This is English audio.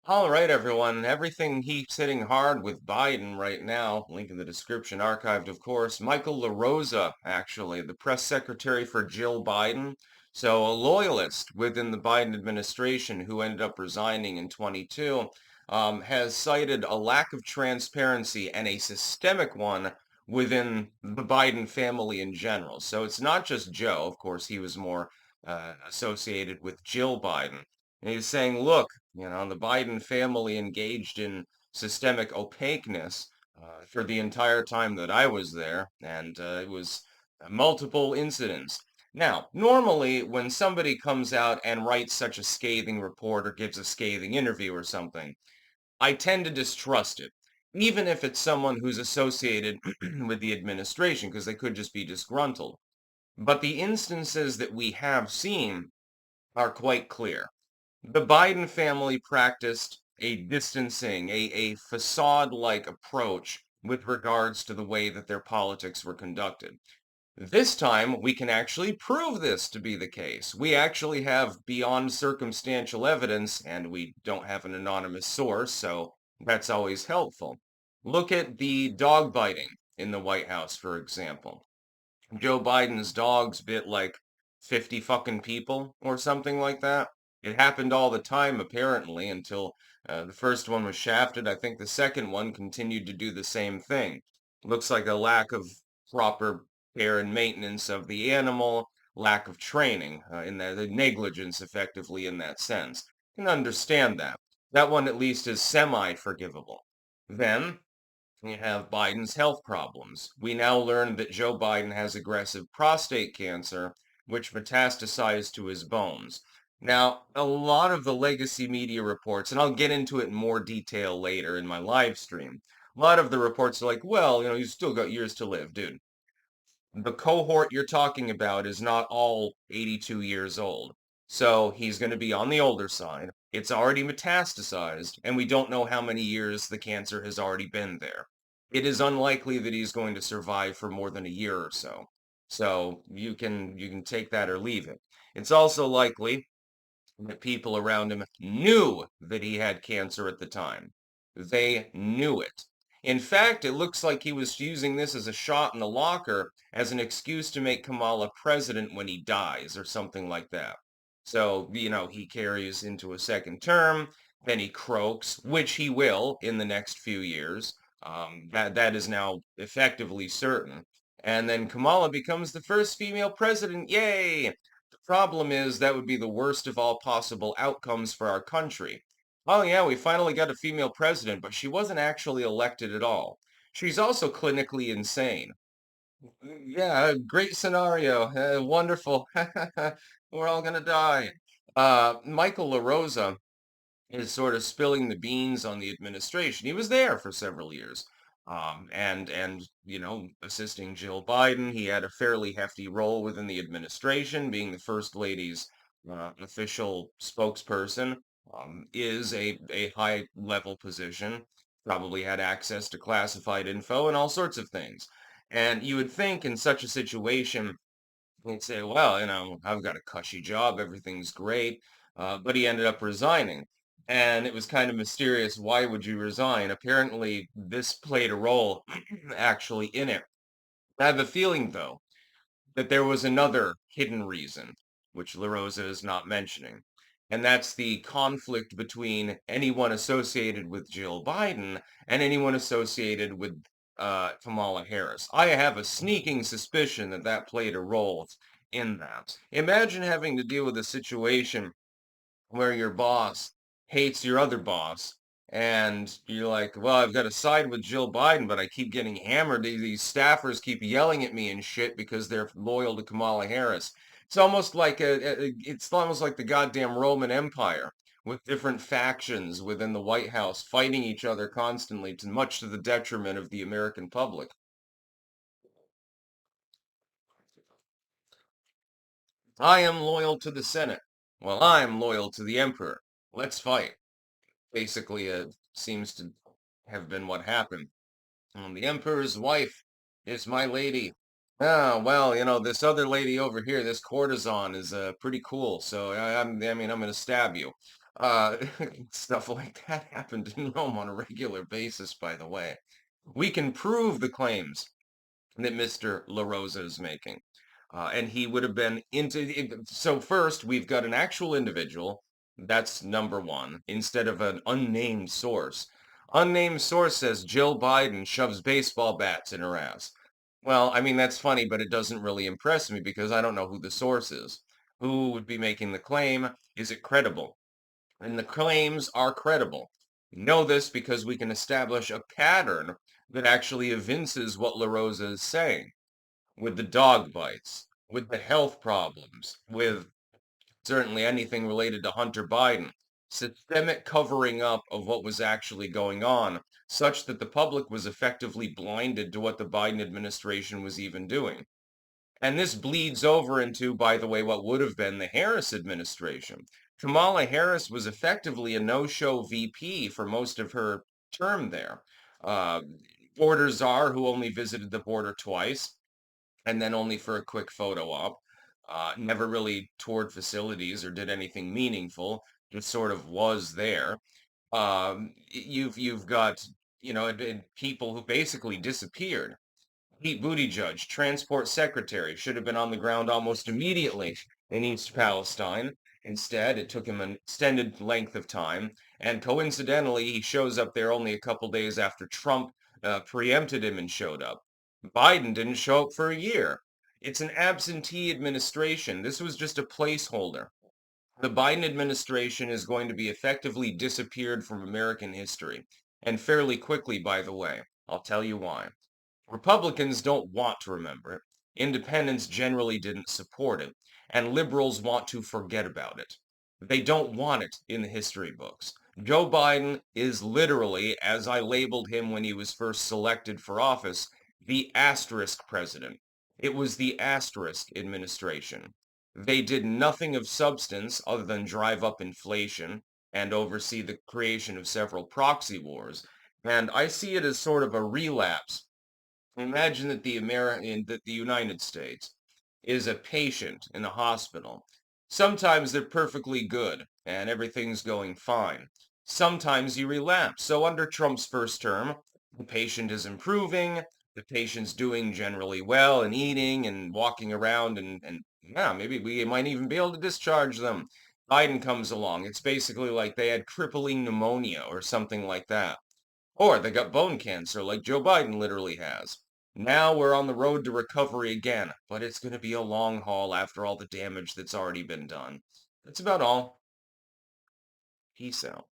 All right, everyone. Everything keeps hitting hard with Biden right now. Link in the description, archived, of course. Michael LaRosa, actually, the press secretary for Jill Biden. So a loyalist within the Biden administration who ended up resigning in 22, has cited a lack of transparency and a systemic one within the Biden family in general. So it's not just Joe. Of course, he was more associated with Jill Biden. And he's saying, look, the Biden family engaged in systemic opaqueness for the entire time that I was there, and it was multiple incidents. Now, normally, when somebody comes out and writes such a scathing report or gives a scathing interview or something, I tend to distrust it, even if it's someone who's associated with the administration, because they could just be disgruntled. But the instances that we have seen are quite clear. The Biden family practiced a distancing, a facade-like approach with regards to the way that their politics were conducted. This time, we can actually prove this to be the case. We actually have beyond circumstantial evidence, and we don't have an anonymous source, so that's always helpful. Look at the dog biting in the White House, for example. Joe Biden's dogs bit like 50 fucking people or something like that. It happened all the time, apparently, until the first one was shafted. I think the second one continued to do the same thing. Looks like a lack of proper care and maintenance of the animal, lack of training, in that the negligence, effectively, in that sense. You can understand that. That one at least is semi-forgivable. Then you have Biden's health problems. We now learn that Joe Biden has aggressive prostate cancer, which metastasized to his bones. Now, a lot of the legacy media reports, and I'll get into it in more detail later in my live stream, a lot of the reports are like, well, you've still got years to live, dude. The cohort you're talking about is not all 82 years old. So he's going to be on the older side. It's already metastasized, and we don't know how many years the cancer has already been there. It is unlikely that he's going to survive for more than a year or so. So you can take that or leave it. It's also likely that people around him knew that he had cancer at the time. They knew it. In fact, it looks like he was using this as a shot in the locker as an excuse to make Kamala president when he dies or something like that. So, he carries into a second term, then he croaks, which he will in the next few years. That is now effectively certain. And then Kamala becomes the first female president. Yay! Problem is, that would be the worst of all possible outcomes for our country. Oh yeah, we finally got a female president, but she wasn't actually elected at all. She's also clinically insane. Yeah, great scenario. Wonderful. We're all gonna die. Michael LaRosa is sort of spilling the beans on the administration. He was there for several years. And assisting Jill Biden. He had a fairly hefty role within the administration, being the First Lady's official spokesperson, is a high level position. Probably had access to classified info and all sorts of things. And you would think in such a situation, he'd say, well, I've got a cushy job, everything's great. But he ended up resigning. And it was kind of mysterious. Why would you resign? Apparently, this played a role actually in it. I have a feeling, though, that there was another hidden reason, which LaRosa is not mentioning. And that's the conflict between anyone associated with Jill Biden and anyone associated with Kamala Harris. I have a sneaking suspicion that that played a role in that. Imagine having to deal with a situation where your boss hates your other boss, and you're like, well, I've got to side with Jill Biden, but I keep getting hammered. These staffers keep yelling at me and shit because they're loyal to Kamala Harris. It's almost like the goddamn Roman Empire with different factions within the White House fighting each other constantly, to much to the detriment of the American public. I am loyal to the Senate. Well, I'm loyal to the Emperor. Let's fight. Basically, seems to have been what happened. The Emperor's wife is my lady. Ah, well, this other lady over here, this courtesan, is pretty cool. So I mean, I'm gonna stab you. Uh, stuff like that happened in Rome on a regular basis, by the way. We can prove the claims that Mr. LaRosa is making. And he would have been so first, we've got an actual individual. That's number one, instead of an unnamed source. Unnamed source says Jill Biden shoves baseball bats in her ass. Well, I mean, that's funny, but it doesn't really impress me because I don't know who the source is. Who would be making the claim? Is it credible? And the claims are credible. We know this because we can establish a pattern that actually evinces what LaRosa is saying with the dog bites, with the health problems, with certainly anything related to Hunter Biden. Systemic covering up of what was actually going on, such that the public was effectively blinded to what the Biden administration was even doing. And this bleeds over into, by the way, what would have been the Harris administration. Kamala Harris was effectively a no-show VP for most of her term there. Uh, Border czar who only visited the border twice and then only for a quick photo op. Never really toured facilities or did anything meaningful. Just sort of was there. You've got people who basically disappeared. Pete Buttigieg, transport secretary, should have been on the ground almost immediately in East Palestine. Instead, it took him an extended length of time, and coincidentally, he shows up there only a couple days after Trump preempted him and showed up. Biden didn't show up for a year. It's an absentee administration. This was just a placeholder. The Biden administration is going to be effectively disappeared from American history, and fairly quickly, by the way. I'll tell you why. Republicans don't want to remember it. Independents generally didn't support it, and liberals want to forget about it. They don't want it in the history books. Joe Biden is literally, as I labeled him when he was first selected for office, the asterisk president. It was the asterisk administration. They did nothing of substance other than drive up inflation and oversee the creation of several proxy wars. And I see it as sort of a relapse. Imagine that the United States is a patient in a hospital. Sometimes they're perfectly good and everything's going fine. Sometimes you relapse. So under Trump's first term, the patient is improving, the patient's doing generally well and eating and walking around and yeah, maybe we might even be able to discharge them. Biden comes along. It's basically like they had crippling pneumonia or something like that. Or they got bone cancer like Joe Biden literally has. Now we're on the road to recovery again, but it's going to be a long haul after all the damage that's already been done. That's about all. Peace out.